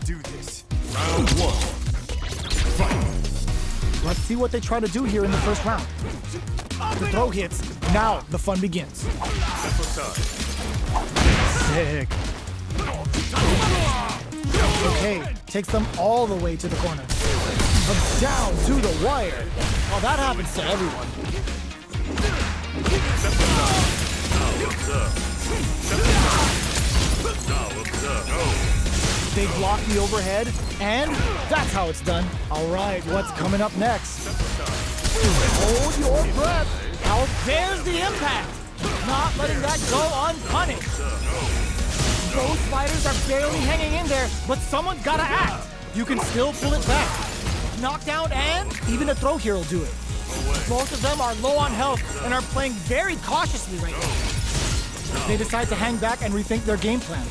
do this. Round one. Fight. Let's see what they try to do here in the first round. The throw hits. Now the fun begins. Sick. Okay, takes them all the way to the corner. But down to the wire. Well, that happens to everyone. They block the overhead, and that's how it's done. All right, what's coming up next? Hold your breath. Out there's the impact. Not letting that go unpunished. Both fighters are barely hanging in there, but someone's gotta act. You can still pull it back. Knockdown, and even a throw here will do it. Both of them are low on health and are playing very cautiously right now. They decide to hang back and rethink their game plan.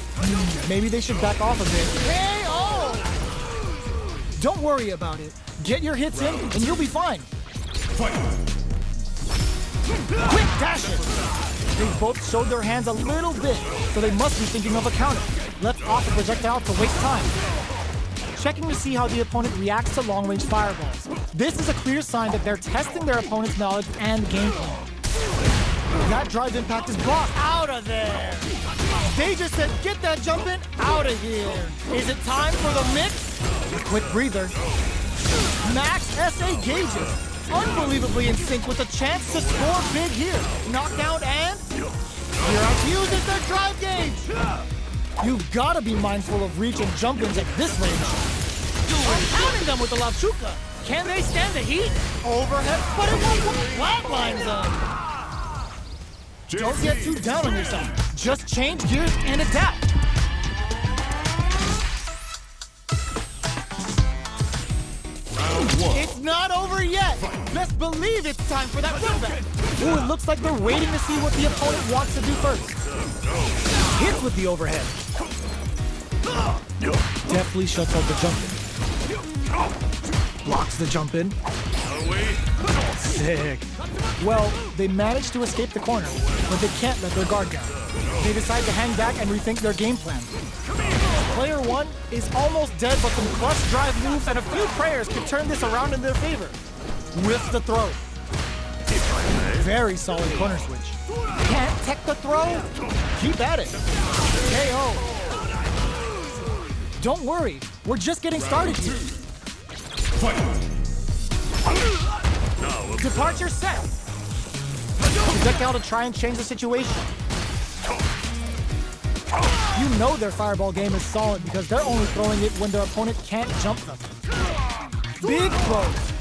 Maybe they should back off a bit. KO! Don't worry about it. Get your hits in and you'll be fine. Fight. Quick dashes! They've both showed their hands a little bit, so they must be thinking of a counter. Left off the projectile to waste time. Checking to see how the opponent reacts to long-range fireballs. This is a clear sign that they're testing their opponent's knowledge and game plan. That drive impact is blocked. Out of there! They just said, get that jump in, out of here. Is it time for the mix? A quick breather. Max SA gauges. Unbelievably in sync with a chance to score big here. Knockdown and... Here uses their drive gauge. You've got to be mindful of reach and jump-ins at this range. Pounding them with the Lavchuka. Can they stand the heat? Overhead, but it won't flatlines them. Don't get too down on yourself. Just change gears and adapt. Round one. It's not over yet. Best believe it's time for that run back. Ooh, it looks like they're waiting to see what the opponent wants to do first. Hits with the overhead. Deftly shuts out the jump in. Blocks the jump in. Sick. Well, they managed to escape the corner, but they can't let their guard down. They decide to hang back and rethink their game plan. Player one is almost dead, but some clutch drive moves and a few prayers could turn this around in their favor. With the throw. Very solid corner switch. Can't tech the throw? Keep at it. KO. Don't worry, we're just getting started here. Departure set. Projectile to try and change the situation. You know their fireball game is solid because they're only throwing it when their opponent can't jump them. Big throws.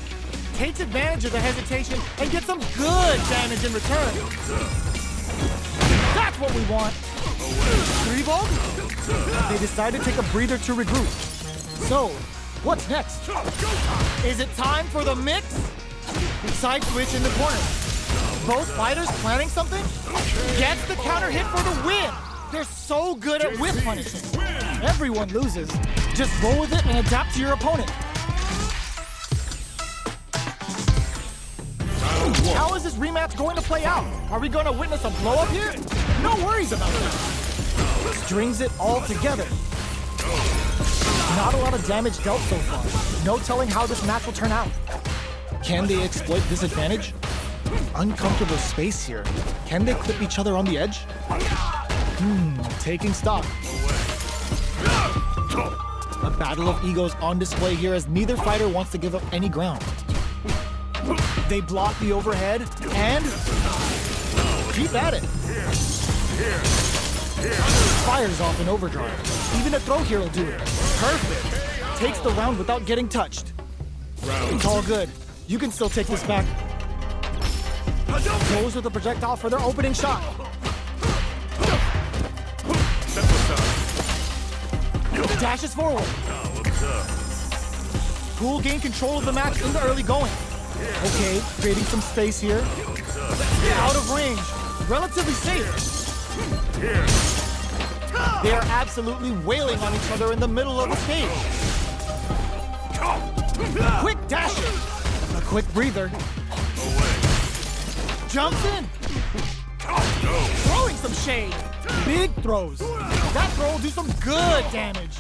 Takes advantage of the hesitation and gets some good damage in return. That's what we want. 3-volt? They decide to take a breather to regroup. So, what's next? Is it time for the mix? Side switch in the corner. Both fighters planning something? Gets the counter hit for the win! They're so good at whip punishing. Everyone loses. Just roll with it and adapt to your opponent. How is this rematch going to play out? Are we going to witness a blow-up here? No worries about that. Strings it all together. Not a lot of damage dealt so far. No telling how this match will turn out. Can they exploit this advantage? Uncomfortable space here. Can they clip each other on the edge? Taking stock. A battle of egos on display here as neither fighter wants to give up any ground. They block the overhead and keep at it. Fires off in overdrive. Even a throw here will do it. Perfect. Takes the round without getting touched. It's all good. You can still take this back. Goes with the projectile for their opening shot. Dashes forward. Cool gained control of the match in the early going. Okay, creating some space here. Out of range. Relatively safe. They are absolutely wailing on each other in the middle of the stage. Quick dashing. A quick breather. Jumps in. Throwing some shade. Big throws. That throw will do some good damage.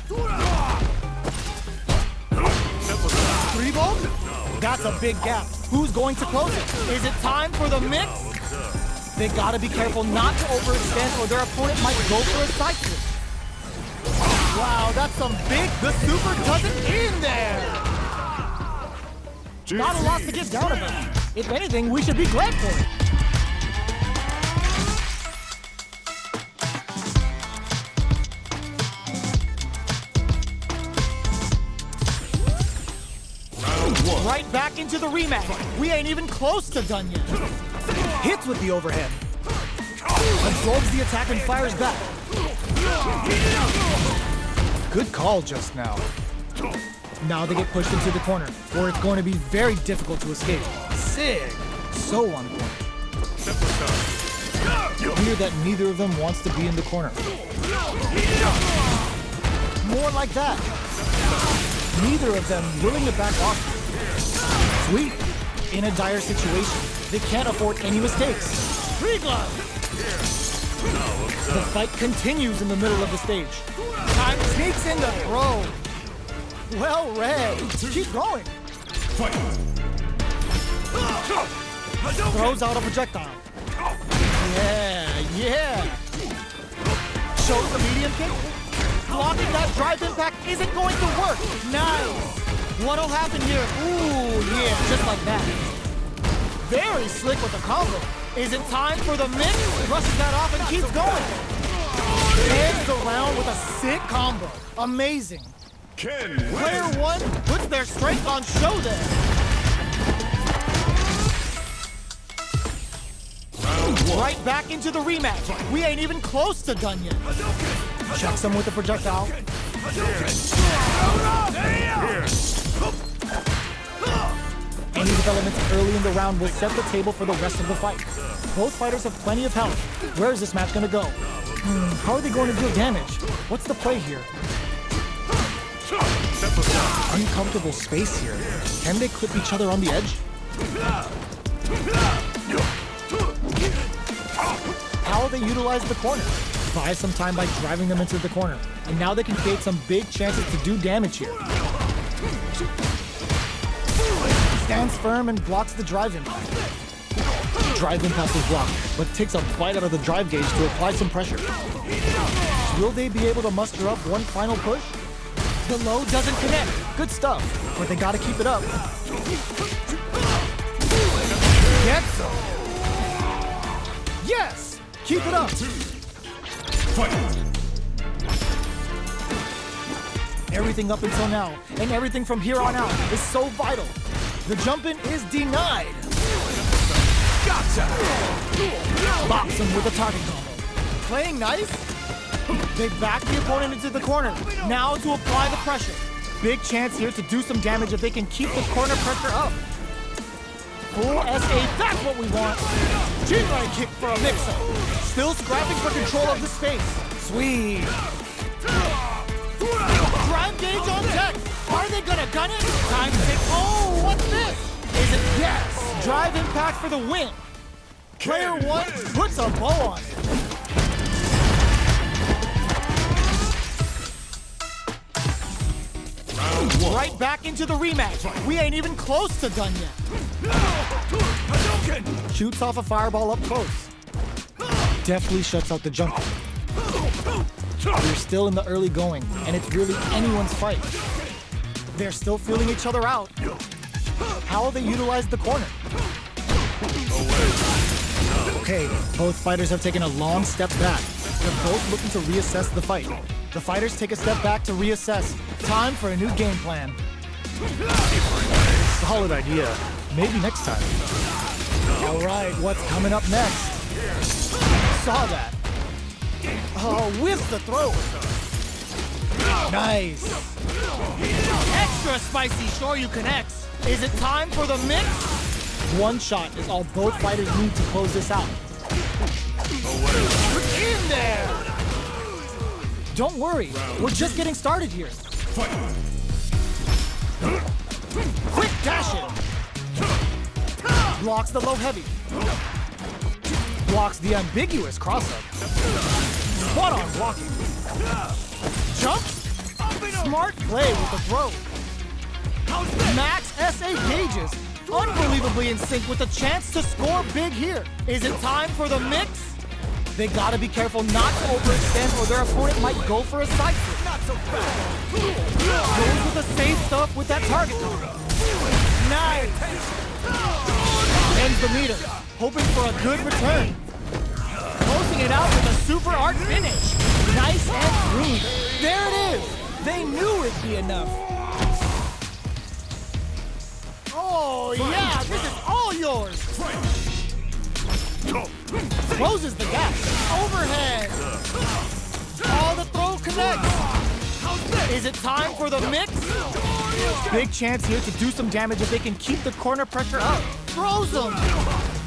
That's a big gap. Who's going to close it? Is it time for the mix? They gotta be careful not to overextend or their opponent might go for a side switch. Wow, that's some big... The super doesn't in there! Not a lot to get down about. If anything, we should be glad for it. Right back into the rematch. We ain't even close to done yet. Hits with the overhead. Absorbs the attack and fires back. Good call just now. Now they get pushed into the corner, where it's going to be very difficult to escape. Sig! So on point. Clear that neither of them wants to be in the corner. More like that. Neither of them willing to back off. Sweet. In a dire situation, they can't afford any mistakes. Free glove! The fight continues in the middle of the stage. Time sneaks in the throw. Well read. Keep going. Fight! Throws out a projectile. Yeah. Shows the medium kick. Blocking that drive impact isn't going to work. Nice. What'll happen here? Ooh, yeah, just like that. Very slick with the combo. Is it time for the mix? Brushes that off and keeps going. Ends the round with a sick combo. Amazing. Ken Player one puts their strength on show there. Right back into the rematch. We ain't even close to done yet. Checks him with the projectile. Any developments early in the round will set the table for the rest of the fight. Both fighters have plenty of health. Where is this match gonna go? How are they going to deal damage? What's the play here? Uncomfortable space here. Can they clip each other on the edge? How will they utilize the corner? Buy some time by driving them into the corner. And now they can create some big chances to do damage here. Stands firm and blocks the drive impact. Drive impact is blocked, but takes a bite out of the drive gauge to apply some pressure. Will they be able to muster up one final push? The low doesn't connect. Good stuff, but they gotta keep it up. Get some. Yes! Keep it up. Fight! Everything up until now, and everything from here on out is so vital. The jump-in is denied. Gotcha! Box him with a target combo. Playing nice? They back the opponent into the corner. Now to apply the pressure. Big chance here to do some damage if they can keep the corner pressure up. Full SA, that's what we want. Chin-line kick for a mix-up. Still scrapping for control of the space. Sweet. Drive gauge on deck. Are they gonna gun it? Time to take. Oh, what's this? Is it yes? Drive impact for the win. Player one puts a bow on it. Right back into the rematch. We ain't even close to done yet. Shoots off a fireball up close. Deftly shuts out the jump. We're still in the early going, and it's really anyone's fight. They're still feeling each other out. How will they utilize the corner? Okay, both fighters have taken a long step back. They're both looking to reassess the fight. The fighters take a step back to reassess. Time for a new game plan. Solid idea. Maybe next time. All right, what's coming up next? Saw that. Oh, whiffs the throw. Nice. Extra spicy Shoryu connects. Is it time for the mix? One shot is all both fighters need to close this out. In there! Don't worry, we're just getting started here. Quick dash it! Blocks the low heavy. Blocks the ambiguous cross-up. Spot on blocking. Jump! Smart play with the throw. Max SA gauges. unbelievably in sync with a chance to score big here. Is it time for the mix? They gotta be careful not to overextend or their opponent might go for a side flip. Not so fast. Goes with the safe stuff with that target. Nice. Ends the meter, hoping for a good return. Closing it out with a super art finish. Nice and clean. There it is. They knew it'd be enough. Oh yeah, this is all yours. Closes the gap. Overhead. Oh, the throw connects. Is it time for the mix? Big chance here to do some damage if they can keep the corner pressure up. Throws them.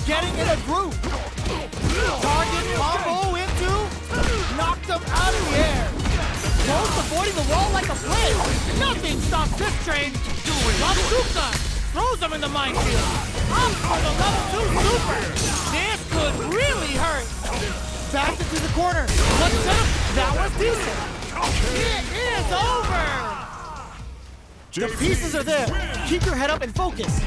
Getting in a groove. Target combo into. Knocked them out of the air. Both avoiding the wall like a flame. Nothing stops this train. Bazooka throws them in the minefield. Up for the level 2 super. This could really hurt. Back into the corner. Let's set up. That was decent. It is over. The pieces are there. Keep your head up and focus.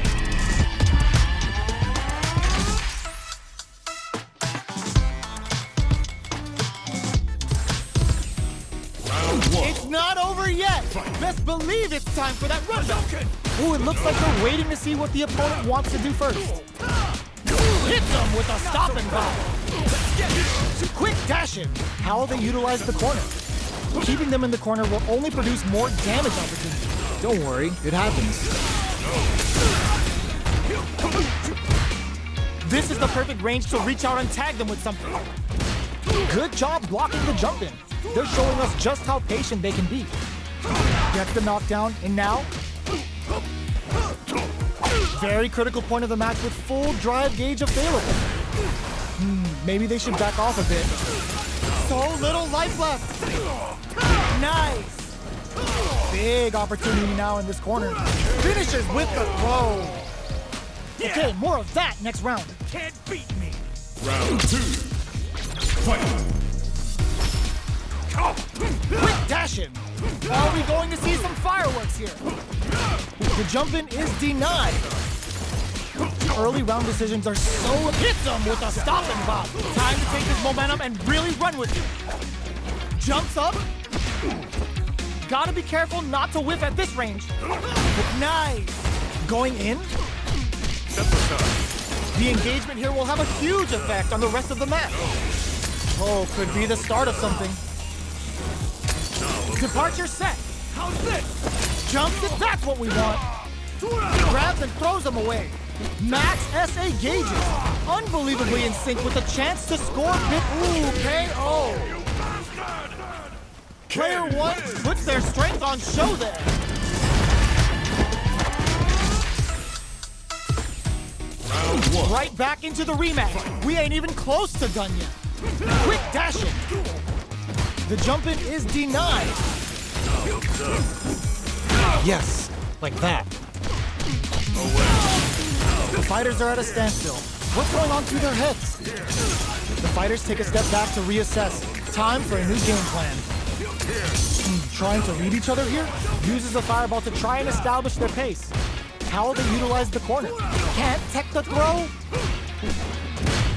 It's not over yet. Best believe it's time for that rundown. Oh, it looks like they're waiting to see what the opponent wants to do first. Hit them with a stop and pop. Quick dash in. How they utilize the corner. Keeping them in the corner will only produce more damage opportunities. Don't worry, it happens. This is the perfect range to reach out and tag them with something. Good job blocking the jump in. They're showing us just how patient they can be. Gets the knockdown, and now? Very critical point of the match with full drive gauge available. Maybe they should back off a bit. So little life left. Nice. Big opportunity now in this corner. Finishes with the throw. Okay, more of that next round. Can't beat me. Round 2. Fight. Quick dash in. Are we going to see some fireworks here? The jump in is denied. Early round decisions are so hits them with a stop and pop. Time to take this momentum and really run with it. Jumps up. Gotta be careful not to whiff at this range. Nice. Going in. The engagement here will have a huge effect on the rest of the match. Oh, could be the start of something. Departure set. How's this? Jumps it, that's what we want. Grabs and throws them away. Max SA gauges. Unbelievably in sync with a chance to score big. Ooh, KO. Player 1 puts their strength on show there. Round 1. Right back into the rematch. We ain't even close to done yet. Quick dashing. The jump in is denied. Yes, like that. The fighters are at a standstill. What's going on through their heads? The fighters take a step back to reassess. Time for a new game plan. Trying to read each other here? Uses a fireball to try and establish their pace. How will they utilize the corner? Can't tech the throw?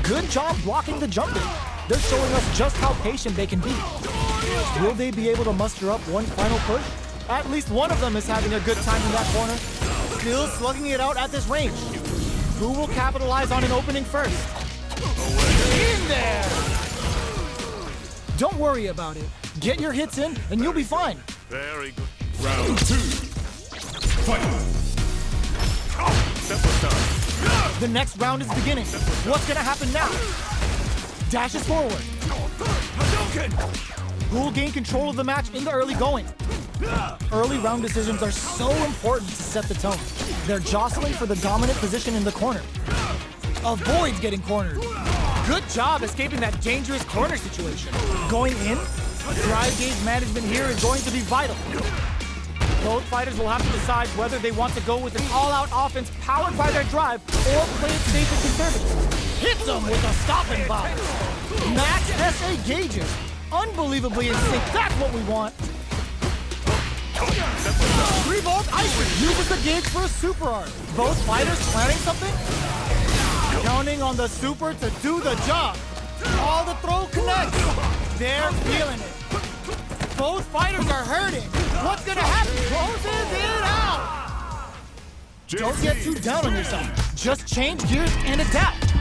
Good job blocking the jump in. They're showing us just how patient they can be. Will they be able to muster up one final push? At least one of them is having a good time in that corner. Still slugging it out at this range. Who will capitalize on an opening first? In there! Don't worry about it. Get your hits in and you'll be fine. Very good. Round 2. Fight. The next round is beginning. What's gonna happen now? Dashes forward. Who will gain control of the match in the early going? Early round decisions are so important to set the tone. They're jostling for the dominant position in the corner. Avoids getting cornered. Good job escaping that dangerous corner situation. Going in, drive gauge management here is going to be vital. Both fighters will have to decide whether they want to go with an all-out offense powered by their drive or play it safe and conservative. Hits them with a stop and pop. Max SA gauges. Unbelievably in sync. That's what we want. Revolt uses the gauge for a super art. Both fighters planning something? Counting on the super to do the job. All the throw connects. They're feeling it. Both fighters are hurting. What's gonna happen? Closes it out. Don't get too down on yourself. Just change gears and adapt.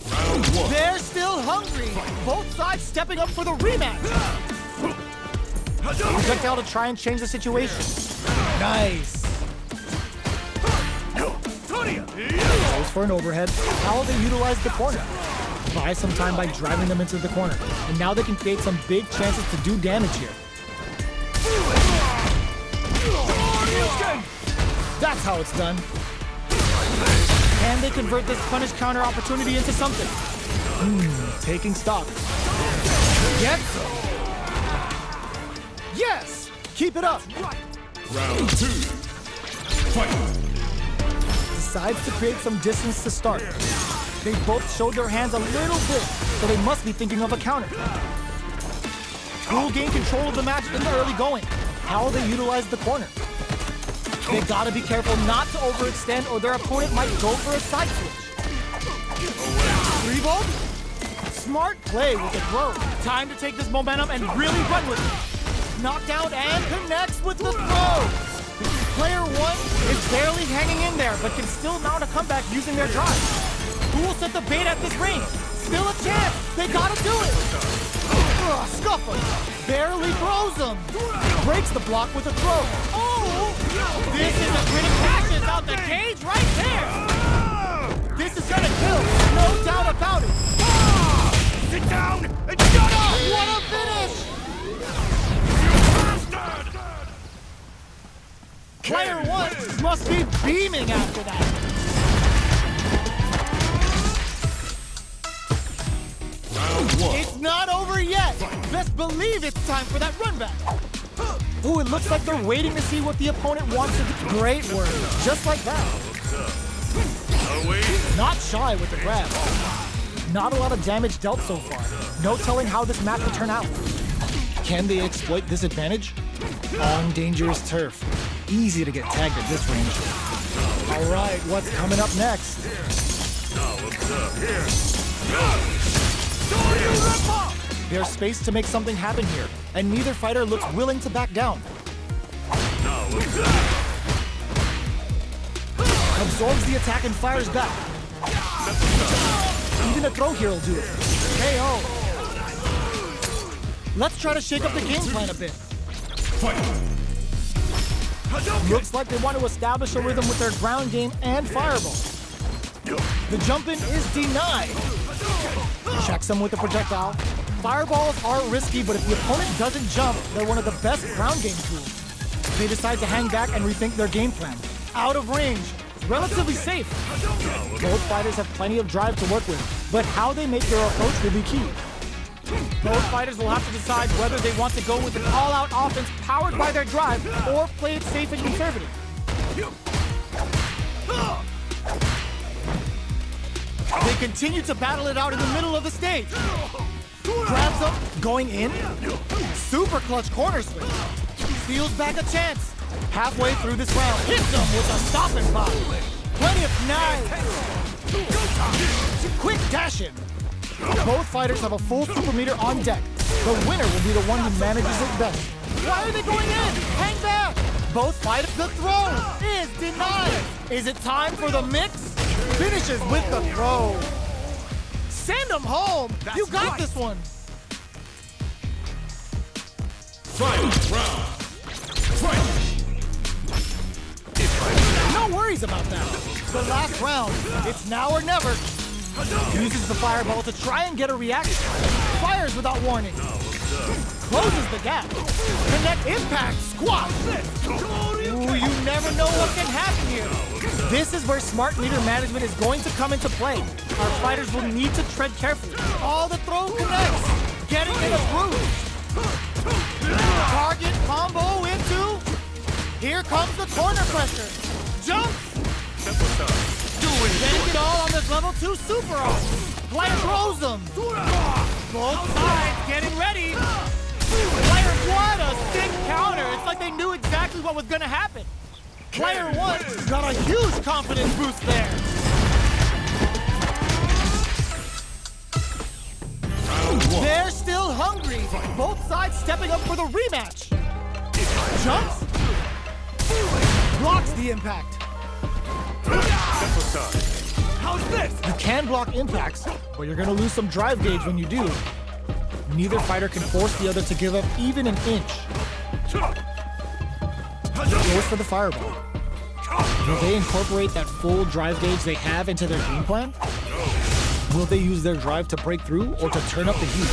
Round 1. They're still hungry. Both sides stepping up for the rematch. Projectile to try and change the situation. Nice. Goes for an overhead. How they utilize the corner. Buy some time by driving them into the corner. And now they can create some big chances to do damage here. That's how it's done. Can they convert this punish counter opportunity into something? Taking stock. Yes! Yes! Keep it up! Round 2. Fight. Decides to create some distance to start. They both showed their hands a little bit, so they must be thinking of a counter. Who will gain control of the match in the early going? How will they utilize the corner? They gotta be careful not to overextend or their opponent might go for a side switch. Revolt? Smart play with the throw. Time to take this momentum and really run with it. Knockdown and connects with the throw. Player 1 is barely hanging in there, but can still mount a comeback using their drive. Who will set the bait at this range? Still a chance. They gotta do it. Scuffle. Barely throws him. Breaks the block with a throw. Oh! This is a gritty catches out the cage right there. This is gonna kill. No doubt about it. Sit down and shut up! What a finish! Player 1 must be beaming after that. Round 1. It's not over yet. Best believe it's time for that run back. Ooh, it looks like they're waiting to see what the opponent wants to do. Great work. Just like that. Not shy with the grab. Not a lot of damage dealt so far. No telling how this match will turn out. Can they exploit this advantage? On dangerous turf. Easy to get tagged at this range. All right, what's coming up next? There's space to make something happen here, and neither fighter looks willing to back down. Absorbs the attack and fires back. Even a throw here will do it. KO. Let's try to shake up the game plan a bit. Looks like they want to establish a rhythm with their ground game and fireball. The jump-in is denied. Checks him with the projectile. Fireballs are risky, but if the opponent doesn't jump, they're one of the best ground game tools. They decide to hang back and rethink their game plan. Out of range, relatively safe. Both fighters have plenty of drive to work with, but how they make their approach will be key. Both fighters will have to decide whether they want to go with an all-out offense powered by their drive or play it safe and conservative. They continue to battle it out in the middle of the stage. Grabs him, going in. Super clutch corner swing. Steals back a chance. Halfway through this round, hits him with a stopping block. Plenty of knives. Quick dash in. Both fighters have a full super meter on deck. The winner will be the one who manages it best. Why are they going in? Hang back! Both fighters. The throw is denied. Is it time for the mix? Finishes with the throw. Send them home. You got this one. Final round. Fight. No worries about that. The last round. It's now or never. Uses the fireball to try and get a reaction. Fires without warning. Closes the gap. Connect impact. Squash. Ooh, you never know what can happen here. This is where smart meter management is going to come into play. Our fighters will need to tread carefully. All the throw connects. Getting in a groove. Target combo into. Here comes the corner pressure. Jump. Getting it all on this level 2 super off. Player throws them. Both sides getting ready. that was gonna happen. Player one got a huge confidence boost there. They're still hungry. Both sides stepping up for the rematch. Jumps. Blocks the impact. How's this? You can block impacts, but you're gonna lose some drive gauge when you do. Neither fighter can force the other to give up even an inch. Goes for the fireball. Will they incorporate that full drive gauge they have into their game plan? Will they use their drive to break through or to turn up the heat?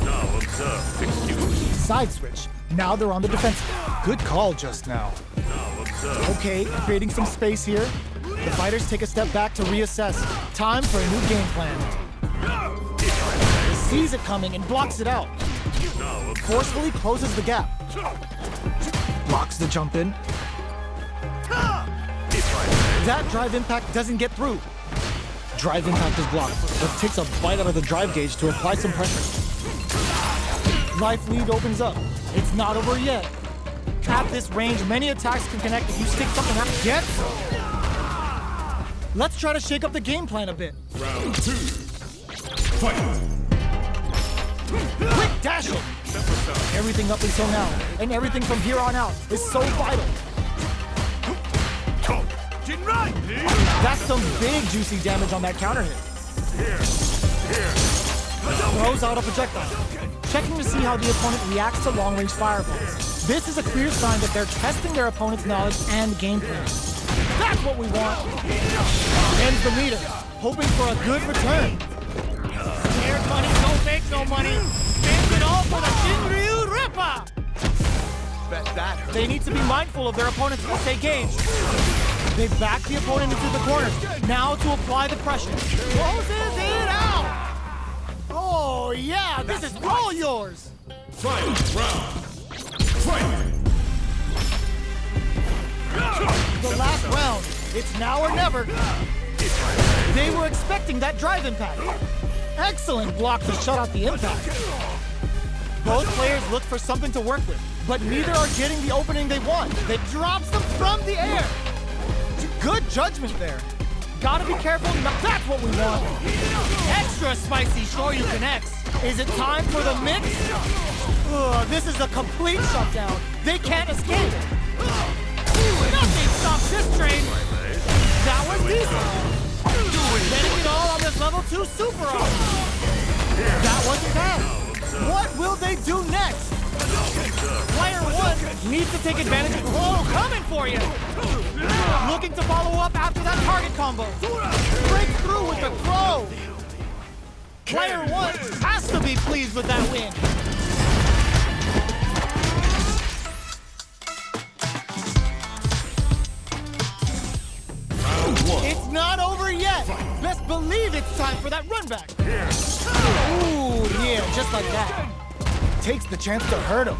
Now observe, excuse. Side switch. Now they're on the defensive. Good call just now. Now observe. Okay, creating some space here. The fighters take a step back to reassess. Time for a new game plan. He sees it coming and blocks it out. Now observe. Forcefully closes the gap. Blocks the jump in. That drive impact doesn't get through. Drive impact is blocked, but takes a bite out of the drive gauge to apply some pressure. Life lead opens up. It's not over yet. At this range, many attacks can connect if you stick something out. Get some. Let's try to shake up the game plan a bit. Round two. Fight. Quick dashing. Everything up until now, and everything from here on out is so vital. Right. That's some big juicy damage on that counter hit. Throws out a projectile. Checking to see how the opponent reacts to long-range fireballs. This is a clear sign that they're testing their opponent's knowledge and game plan. That's what we want. Ends the meter, hoping for a good return. Scared money don't make no money. Spends it all for the Shinryu Rippa! Bet that hurt. They need to be mindful of their opponent's essay gauge. They back the opponent into the corners. Now to apply the pressure. Closes it out! Oh yeah, this is all yours! Fight round. Fight. The last round. It's now or never. They were expecting that drive impact. Excellent block to shut out the impact. Both players look for something to work with, but neither are getting the opening they want. They drops them from the air. Good judgment there. Gotta be careful. That's what we want. Extra spicy Shoryuken X. Is it time for the mix? Ugh, this is a complete shutdown. They can't escape. Nothing stops this train. That was decent. Getting it all on this level 2 super art. That wasn't bad. What will they do next? Player one needs to take advantage of coming for you. Looking to follow up after that target combo. Break through with the throw. Player one has to be pleased with that win. It's not over yet. Best believe it's time for that run back. Ooh, yeah, just like that. Takes the chance to hurt him.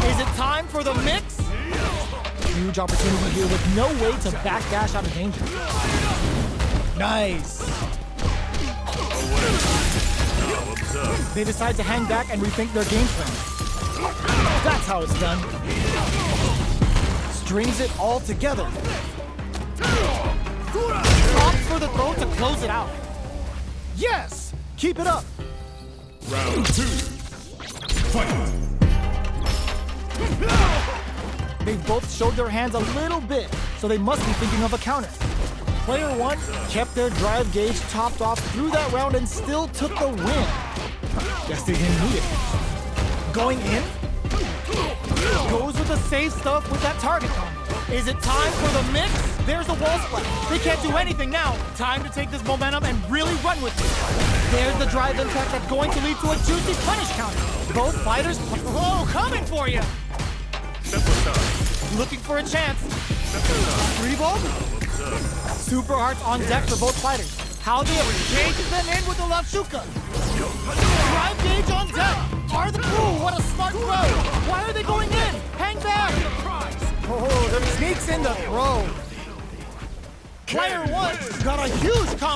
Is it time for the mix? Huge opportunity here with no way to backdash out of danger. Nice. They decide to hang back and rethink their game plan. That's how it's done. Strings it all together. Opts for the throw to close it out. Yes! Keep it up. Round two. Fight. They've both showed their hands a little bit, so they must be thinking of a counter. Player one kept their drive gauge topped off through that round and still took the win. Guess they didn't need it. Going in? Goes with the safe stuff with that target combo. Is it time for the mix? There's a wall splash. They can't do anything now. Time to take this momentum and really run with it. There's the drive impact that's going to lead to a juicy punish counter. Both fighters, coming for you. Looking for a chance. Revolve? Super hearts on deck for both fighters. How they engages them in with the left shuka. Drive gauge on deck. Are the crew? What a smart throw. Why are they going in? Hang back. Oh, there sneaks in the throw. Player one got a huge confidence.